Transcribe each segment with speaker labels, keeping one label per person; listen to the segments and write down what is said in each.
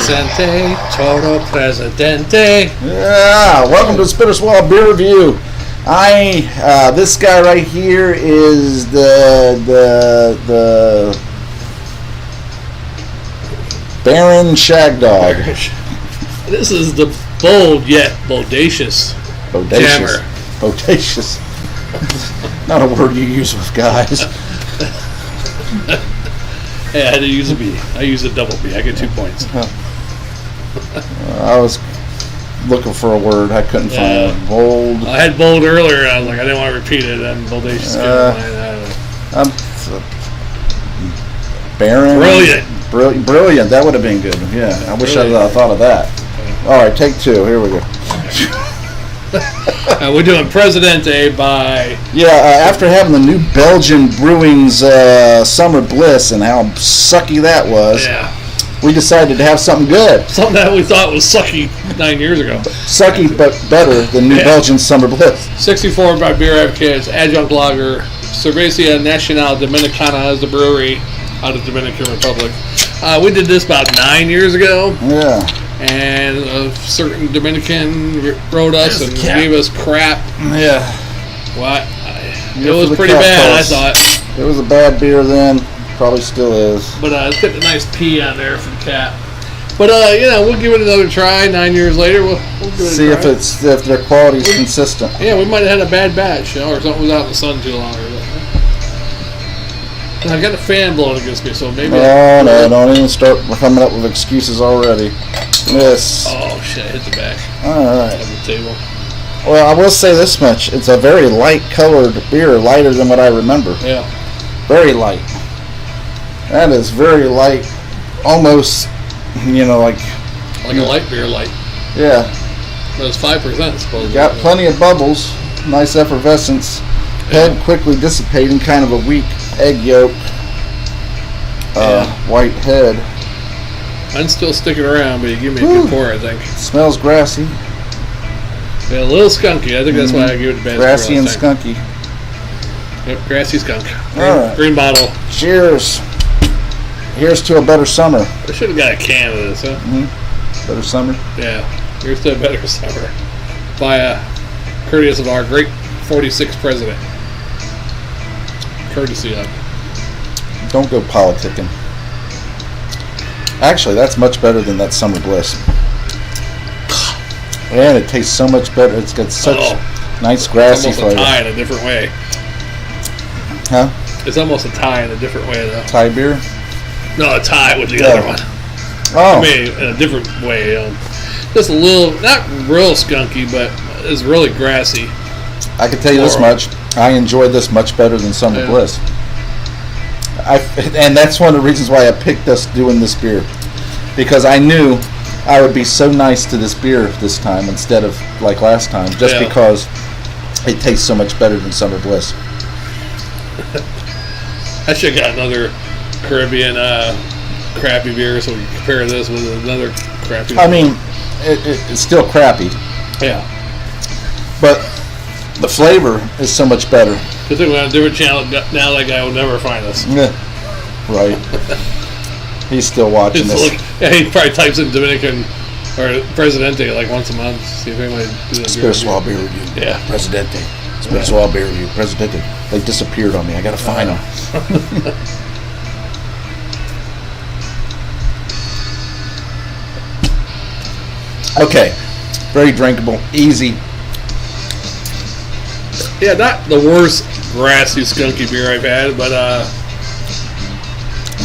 Speaker 1: Presente, todo Presidente.
Speaker 2: Yeah, welcome to Spitter's Wall Beer Review. This guy right here is the Baron Shagdog.
Speaker 1: This is the bold yet bodacious Jammer.
Speaker 2: Bodacious. Not a word you use with guys.
Speaker 1: Hey, I had to use a B. I used a double B. I get 2 points.
Speaker 2: I was looking for a word. I couldn't find it. Bold.
Speaker 1: I had bold earlier, and I was like, I didn't want to repeat it. And bodacious.
Speaker 2: Baron.
Speaker 1: Brilliant.
Speaker 2: That would have been good. Yeah, I wish I thought of that. All right, take 2. Here we go.
Speaker 1: We're doing Presidente by...
Speaker 2: after having the New Belgian Brewing's Summer Bliss and how sucky that was, we decided to have something good.
Speaker 1: Something that we thought was sucky 9 years ago.
Speaker 2: Sucky, but better than New Belgian Summer Bliss.
Speaker 1: 64 by Beer Advocates, Adjunct Lager, Cervecería Nacional Dominicana is the brewery out of Dominican Republic. We did this about 9 years ago.
Speaker 2: Yeah.
Speaker 1: And a certain Dominican wrote us and gave us crap.
Speaker 2: Yeah.
Speaker 1: What? It was pretty bad, I thought.
Speaker 2: It was a bad beer then. Probably still is.
Speaker 1: But it's got the nice P on there from Cap. But, we'll give it another try 9 years later. We'll give it
Speaker 2: See
Speaker 1: a try.
Speaker 2: if their quality is consistent.
Speaker 1: Yeah, we might have had a bad batch, or something was out in the sun too long. I've got a fan blowing against me, so maybe...
Speaker 2: No, don't even start coming up with excuses already. Miss.
Speaker 1: Oh, shit, I hit the back.
Speaker 2: All right.
Speaker 1: On the table.
Speaker 2: Well, I will say this much. It's a very light-colored beer, lighter than what I remember.
Speaker 1: Yeah.
Speaker 2: Very light. That is very light. Almost, like...
Speaker 1: Like a light beer light.
Speaker 2: Yeah.
Speaker 1: But it's 5%, supposedly.
Speaker 2: Got plenty of bubbles. Nice effervescence. Head quickly dissipating, kind of a weak egg yolk. White head.
Speaker 1: I'm still sticking around, but you give me a good pour, I think.
Speaker 2: Smells grassy.
Speaker 1: Yeah, a little skunky. I think that's why I give it a bad
Speaker 2: grassy
Speaker 1: score
Speaker 2: and
Speaker 1: last time.
Speaker 2: skunky.
Speaker 1: Yep, grassy skunk. Green bottle.
Speaker 2: Cheers. Here's to a better summer.
Speaker 1: I should have got a can of this, huh?
Speaker 2: Mm-hmm. Better summer?
Speaker 1: Yeah. Here's to a better summer. By courteous of our great 46th president. Courtesy of.
Speaker 2: Don't go politicking. Actually, that's much better than that Summer Bliss. And it tastes so much better. It's got such nice grassy flavor.
Speaker 1: It's almost a tie in a different way.
Speaker 2: Huh?
Speaker 1: It's almost a tie in a different way, though.
Speaker 2: Thai beer?
Speaker 1: No, a tie with the other one.
Speaker 2: Oh.
Speaker 1: I mean, in a different way. Just a little, not real skunky, but it's really grassy.
Speaker 2: I can tell you this much. I enjoyed this much better than Summer Bliss. And that's one of the reasons why I picked us doing this beer. Because I knew I would be so nice to this beer this time instead of like last time. Just because it tastes so much better than Summer Bliss.
Speaker 1: I should have got another Caribbean crappy beer so we can compare this with another crappy beer.
Speaker 2: I mean, it's still crappy.
Speaker 1: Yeah.
Speaker 2: But the flavor is so much better.
Speaker 1: Good thing we're on a different channel. Now that guy will never find us.
Speaker 2: Yeah. Right. He's still watching this.
Speaker 1: He probably types in Dominican or Presidente like once a month. See if anybody does a
Speaker 2: Spitter's Wall Beer Review.
Speaker 1: Yeah.
Speaker 2: Presidente. Spitter's Wall Beer Review. Presidente. They disappeared on me. I got to find them. Okay. Very drinkable. Easy.
Speaker 1: Yeah, not the worst grassy, skunky beer I've had, but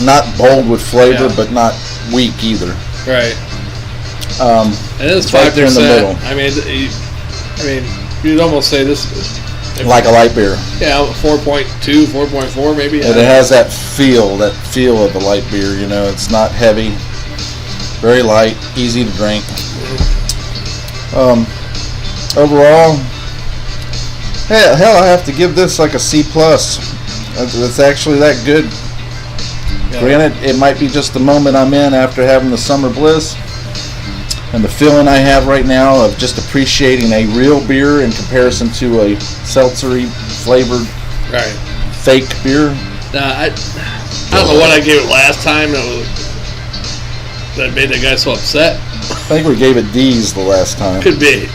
Speaker 2: not bold with flavor, but not weak either.
Speaker 1: Right. And it's 5%
Speaker 2: right there in the middle.
Speaker 1: I mean, you'd almost say this
Speaker 2: like a light beer.
Speaker 1: Yeah, 4.2, 4.4 maybe.
Speaker 2: And it has that feel of a light beer. It's not heavy, very light, easy to drink. Overall. Hell, I have to give this like a C+. It's actually that good. Yeah. Granted, it might be just the moment I'm in after having the Summer Bliss and the feeling I have right now of just appreciating a real beer in comparison to a seltzery flavored fake beer.
Speaker 1: I don't know what I gave it last time. that made that guy so upset.
Speaker 2: I think we gave it D's the last time.
Speaker 1: Could be.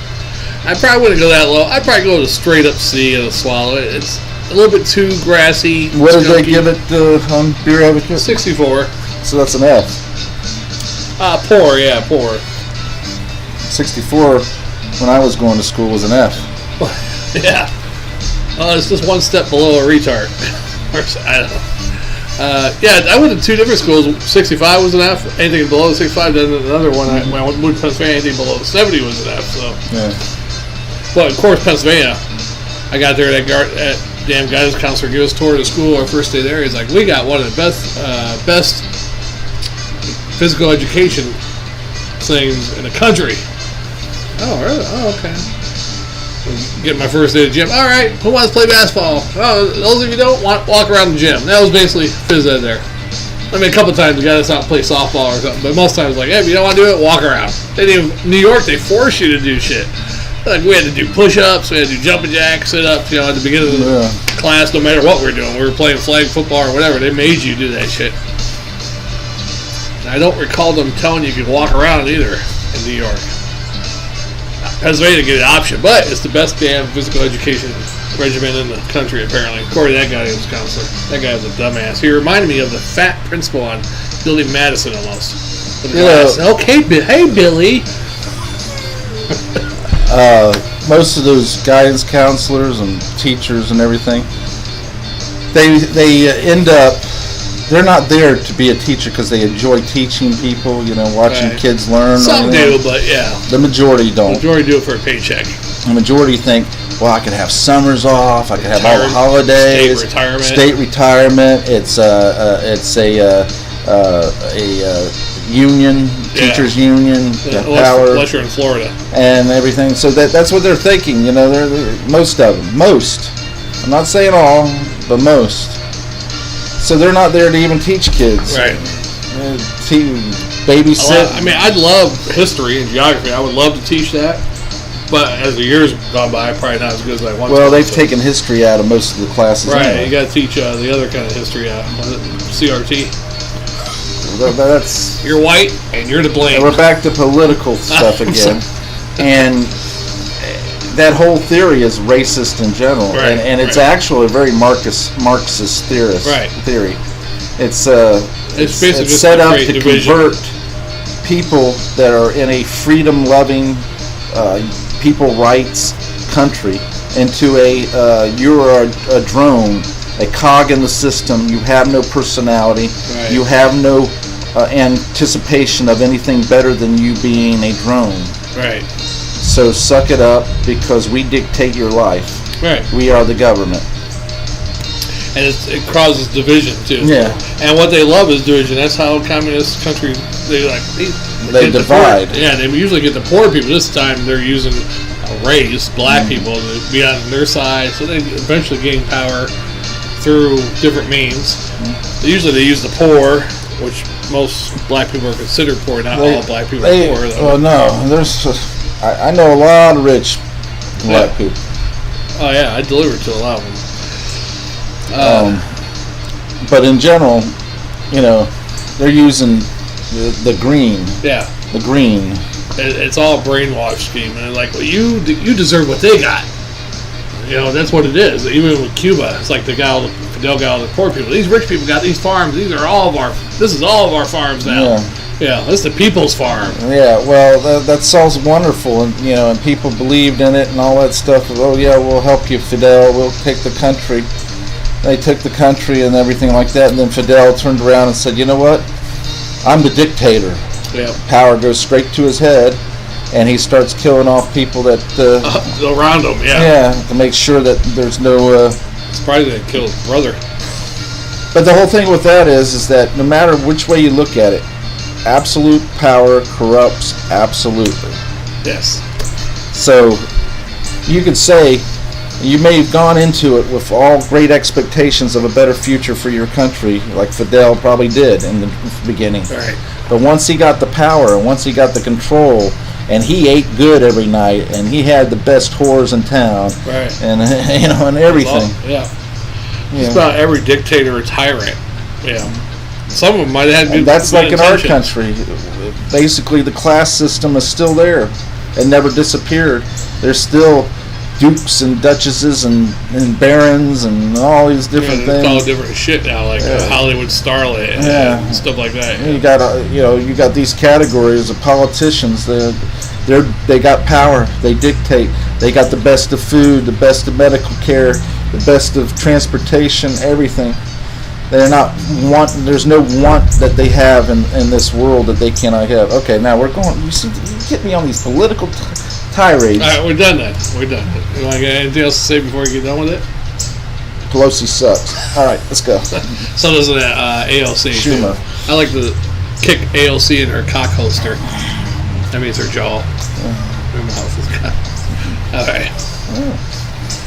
Speaker 1: I probably wouldn't go that low. I'd probably go to straight up C and a swallow. It's a little bit too grassy.
Speaker 2: What did they give it on Beer Advocate?
Speaker 1: 64.
Speaker 2: So that's an F.
Speaker 1: Poor, yeah, poor.
Speaker 2: 64 when I was going to school was an F.
Speaker 1: Yeah. It's just one step below a retard. I don't know. Yeah, I went to two different schools. 65 was an F. Anything below 65, then another one. When I moved to Pennsylvania, anything below 70 was an F. So.
Speaker 2: Yeah.
Speaker 1: But of course, Pennsylvania. I got there. That damn guidance counselor gave us a tour of the school. Our first day there, he's like, "We got one of the best physical education things in the country." Oh, really? Oh, okay. Get my first day at the gym. All right, who wants to play basketball? Oh, those of you who don't walk around the gym. That was basically phys ed there. I mean, a couple times we got us out and play softball or something, but most times like, hey, if you don't want to do it, walk around. In New York, they force you to do shit. Like we had to do push-ups, we had to do jumping jacks, sit-ups. You know, at the beginning of the class, no matter what we were doing, we were playing flag football or whatever. They made you do that shit. And I don't recall them telling you could walk around either in New York. Pennsylvania get an option, but it's the best damn physical education regimen in the country, apparently. According to that guy who was counselor. That guy was a dumbass. He reminded me of the fat principal on Billy Madison almost. Okay, hey, Billy.
Speaker 2: Most of those guidance counselors and teachers and everything, they end up, they're not there to be a teacher because they enjoy teaching people, you know, watching kids learn.
Speaker 1: Some do, but yeah.
Speaker 2: The majority don't.
Speaker 1: The majority do it for a paycheck.
Speaker 2: The majority think, well, I could have summers off, I could have all the holidays. State retirement. It's a union, teachers union, power.
Speaker 1: Unless you're in Florida.
Speaker 2: And everything. So that's what they're thinking, you know, they're most of them. Most. I'm not saying all, but most. So they're not there to even teach kids.
Speaker 1: Right.
Speaker 2: Babysit.
Speaker 1: I mean, I'd love history and geography. I would love to teach that. But as the years gone by, probably not as good as I want to.
Speaker 2: Well, they've taken history out of most of the classes.
Speaker 1: Right.
Speaker 2: Anyway.
Speaker 1: You got to teach the other kind of history out. CRT.
Speaker 2: That's
Speaker 1: you're white and you're to blame.
Speaker 2: And we're back to political stuff again. And that whole theory is racist in general,
Speaker 1: right,
Speaker 2: and it's actually a very Marxist theory. It's
Speaker 1: basically just
Speaker 2: set up to
Speaker 1: division.
Speaker 2: convert people that are in a freedom-loving, people rights country into you're a drone, a cog in the system. You have no personality.
Speaker 1: Right.
Speaker 2: You have no anticipation of anything better than you being a drone.
Speaker 1: Right.
Speaker 2: So suck it up because we dictate your life.
Speaker 1: Right.
Speaker 2: We are the government.
Speaker 1: And it causes division too.
Speaker 2: Yeah.
Speaker 1: And what they love is division. That's how communist countries they
Speaker 2: divide.
Speaker 1: They usually get the poor people. This time they're using a race, black people, to be on their side. So they eventually gain power through different means. Usually they use the poor, which most black people are considered poor. Not all black people are poor, though.
Speaker 2: Well, no. I know a lot of rich black people.
Speaker 1: Oh, yeah. I delivered to a lot of them.
Speaker 2: But in general, you know, they're using the green.
Speaker 1: Yeah.
Speaker 2: The green.
Speaker 1: It's all a brainwash scheme. And they're like, well, you deserve what they got. You know, that's what it is. Even with Cuba, it's like Fidel got all the poor people. These rich people got these farms. This is all of our farms now. Yeah, this is the people's farm.
Speaker 2: Yeah, well, that sounds wonderful, and you know, and people believed in it and all that stuff. Oh yeah, we'll help you, Fidel. We'll take the country. They took the country and everything like that, and then Fidel turned around and said, "You know what? I'm the dictator."
Speaker 1: Yeah.
Speaker 2: Power goes straight to his head, and he starts killing off people that
Speaker 1: around him. Yeah.
Speaker 2: Yeah, to make sure that there's no.
Speaker 1: Surprised they didn't kill his brother.
Speaker 2: But the whole thing with that is that no matter which way you look at it, absolute power corrupts absolutely.
Speaker 1: Yes.
Speaker 2: So you could say you may have gone into it with all great expectations of a better future for your country, like Fidel probably did in the beginning.
Speaker 1: Right.
Speaker 2: But once he got the power, and once he got the control, and he ate good every night, and he had the best whores in town,
Speaker 1: right,
Speaker 2: and you know, and everything.
Speaker 1: Just about every dictator or tyrant. Yeah. Some of them might have had good.
Speaker 2: And that's
Speaker 1: good
Speaker 2: like in our
Speaker 1: intentions.
Speaker 2: country. Basically, the class system is still there. It never disappeared. There's still dukes and duchesses and barons and all these different
Speaker 1: It's all
Speaker 2: things.
Speaker 1: different shit now, like Hollywood starlet and stuff like that.
Speaker 2: You got these categories of politicians. They got power. They dictate. They got the best of food, the best of medical care, the best of transportation, everything. They're not want. There's no want that they have in this world that they cannot have. Okay, now we're going. You see, you get me on these political tirades.
Speaker 1: All right, we're done then. We're done. You want to get anything else to say before we get done with it?
Speaker 2: Pelosi sucks. All right, let's go.
Speaker 1: So does ALC.
Speaker 2: Schumer.
Speaker 1: I like to kick ALC in her cock holster. That means her jaw. Her mouth is cocked. All right.
Speaker 2: Oh,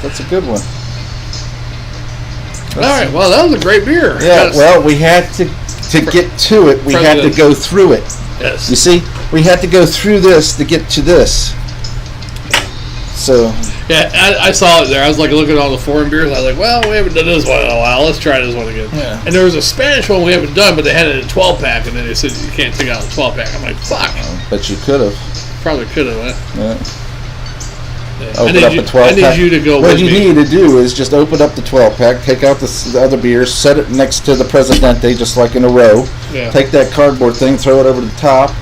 Speaker 2: that's a good one.
Speaker 1: All right. Well, that was a great beer.
Speaker 2: Yeah. Well, we had to get to it. We had to go through it.
Speaker 1: Yes.
Speaker 2: You see, we had to go through this to get to this. So.
Speaker 1: Yeah, I saw it there. I was like looking at all the foreign beers. I was like, well, we haven't done this one in a while. Let's try this one again.
Speaker 2: Yeah.
Speaker 1: And there was a Spanish one we haven't done, but they had it in a 12-pack, and then they said you can't take out a 12-pack. I'm like, fuck.
Speaker 2: But you could have.
Speaker 1: Probably could have.
Speaker 2: Yeah.
Speaker 1: Open up the 12-pack. I need you to go with me.
Speaker 2: What you need to do is just open up the 12-pack, take out the other beers, set it next to the Presidente, just like in a row.
Speaker 1: Yeah.
Speaker 2: Take that cardboard thing, throw it over the top.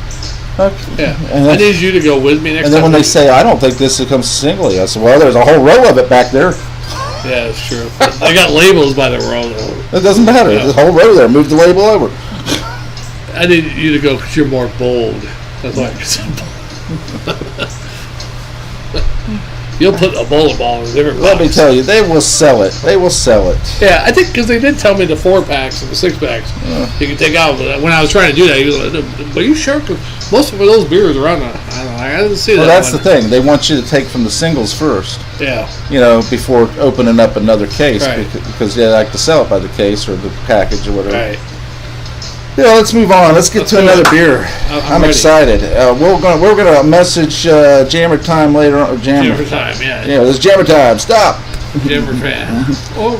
Speaker 1: Okay. Yeah. And I need you to go with me next time.
Speaker 2: And then when they say, I don't think this comes singly, I said, well, there's a whole row of it back there.
Speaker 1: Yeah, that's true. They got labels by the row, though.
Speaker 2: It doesn't matter.
Speaker 1: Yeah.
Speaker 2: There's a whole row there. Move the label over.
Speaker 1: I need you to go because you're more bold. That's why I said You'll put a bowling ball in a different box.
Speaker 2: Let me tell you, they will sell it. They will sell it.
Speaker 1: Yeah, I think because they did tell me the 4-packs and the 6-packs you can take out. But when I was trying to do that, he was like, "But you sure?" Cause most of those beers are on. I don't know. I didn't see that.
Speaker 2: Well, that's
Speaker 1: one.
Speaker 2: the thing. They want you to take from the singles first.
Speaker 1: Yeah.
Speaker 2: Before opening up another case,
Speaker 1: right.
Speaker 2: because they like to sell it by the case or the package or whatever.
Speaker 1: Right.
Speaker 2: Yeah, let's move on. Let's get to another beer. I'm excited. We're gonna message Jammer Time later on.
Speaker 1: Jammer Time, yeah.
Speaker 2: Yeah, it's Jammer Time. Stop.
Speaker 1: Jammer fan.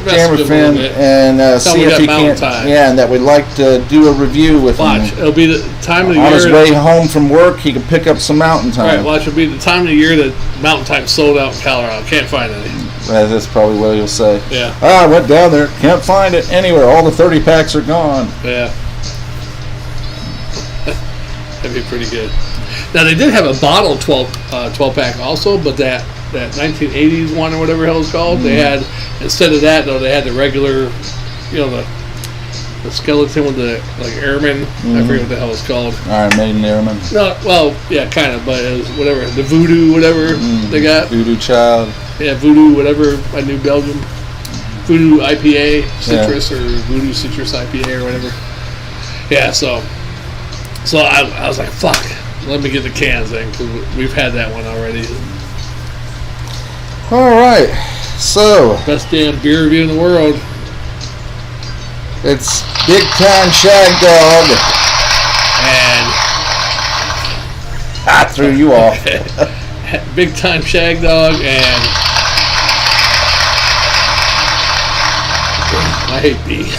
Speaker 2: Jammer fan, and see if he can. Yeah, and that we'd like to do a review with
Speaker 1: him. It'll be the time of the year.
Speaker 2: On his way home from work, he can pick up some Mountain Time.
Speaker 1: Right. Watch. It'll be the time of the year that Mountain Time sold out in Colorado. Can't find any.
Speaker 2: That's probably what he'll say.
Speaker 1: Yeah.
Speaker 2: I went down there. Can't find it anywhere. All the 30 packs are gone.
Speaker 1: Yeah. That'd be pretty good. Now they did have a bottle 12-pack also, but that 1980s one or whatever the hell it's called, they had, instead of that though, they had the regular, the skeleton with the airman. I forget what the hell it's called.
Speaker 2: Iron Maiden Airman.
Speaker 1: No, well, yeah, kind of, but it was whatever, the Voodoo whatever they got.
Speaker 2: Voodoo Child.
Speaker 1: Yeah, Voodoo whatever, I New Belgium. Voodoo IPA Citrus or Voodoo Citrus IPA or whatever. Yeah, so I was like, fuck, let me get the cans then, because we've had that one already.
Speaker 2: All right, so.
Speaker 1: Best damn beer review in the world.
Speaker 2: It's Big Time Shagdog.
Speaker 1: And.
Speaker 2: I threw you off.
Speaker 1: Big Time Shagdog and. I hate B.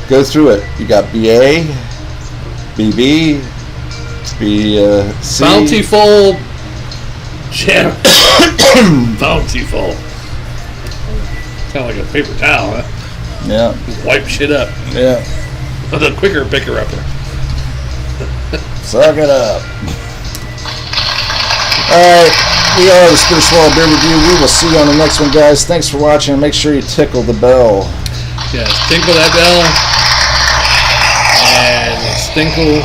Speaker 2: Go through it. You got BA. BB, C.
Speaker 1: Bountiful, Bountiful. Sound like a paper towel, huh?
Speaker 2: Yeah.
Speaker 1: Just wipe shit up.
Speaker 2: Yeah.
Speaker 1: The quicker picker upper.
Speaker 2: Suck it up. Alright, we are the Spitter Swallow Beer Review. We will see you on the next one, guys. Thanks for watching, and make sure you tickle the bell.
Speaker 1: Yes, tinkle that bell. And Stinkle.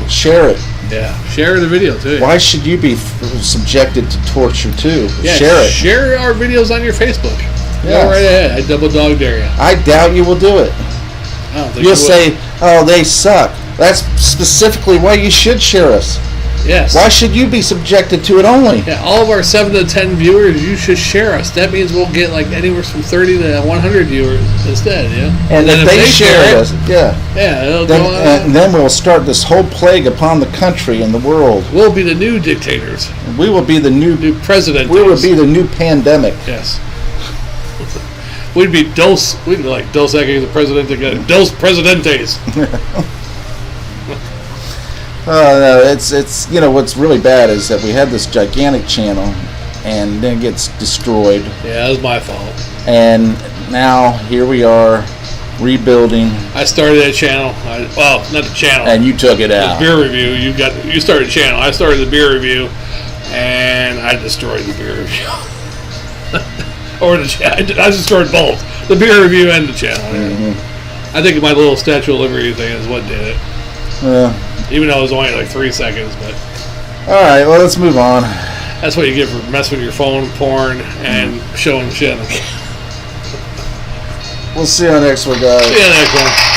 Speaker 2: Share it.
Speaker 1: Yeah, share the video too.
Speaker 2: Why should you be subjected to torture too?
Speaker 1: Yeah,
Speaker 2: share it.
Speaker 1: Share our videos on your Facebook.
Speaker 2: Yeah.
Speaker 1: Go right ahead. I double dog dare you.
Speaker 2: I doubt you will do it.
Speaker 1: I don't think
Speaker 2: You'll say, "Oh, they suck." That's specifically why you should share us.
Speaker 1: Yes.
Speaker 2: Why should you be subjected to it only?
Speaker 1: Yeah, all of our 7 to 10 viewers, you should share us. That means we'll get like anywhere from 30 to 100 viewers instead, yeah?
Speaker 2: And if they share us,
Speaker 1: it'll
Speaker 2: then,
Speaker 1: go on.
Speaker 2: and then we'll start this whole plague upon the country and the world.
Speaker 1: We'll be the new dictators.
Speaker 2: We will be the new
Speaker 1: president.
Speaker 2: We will be the new pandemic.
Speaker 1: Yes. We'd be like Dos Equis, the Presidente, Dos Presidentes.
Speaker 2: No, it's what's really bad is that we had this gigantic channel, and then it gets destroyed.
Speaker 1: Yeah, that was my fault.
Speaker 2: And now here we are, rebuilding.
Speaker 1: I started that channel. Not the channel.
Speaker 2: And you took it out.
Speaker 1: The beer review. You started the channel. I started the beer review, and I destroyed the beer review. I destroyed both the beer review and the channel.
Speaker 2: Mm-hmm.
Speaker 1: I think my little Statue of Liberty thing is what did it. Even though it was only like 3 seconds, but.
Speaker 2: All right, well, let's move on.
Speaker 1: That's what you get for messing with your phone, porn, and showing shit.
Speaker 2: We'll see you next one, guys.
Speaker 1: See you next one.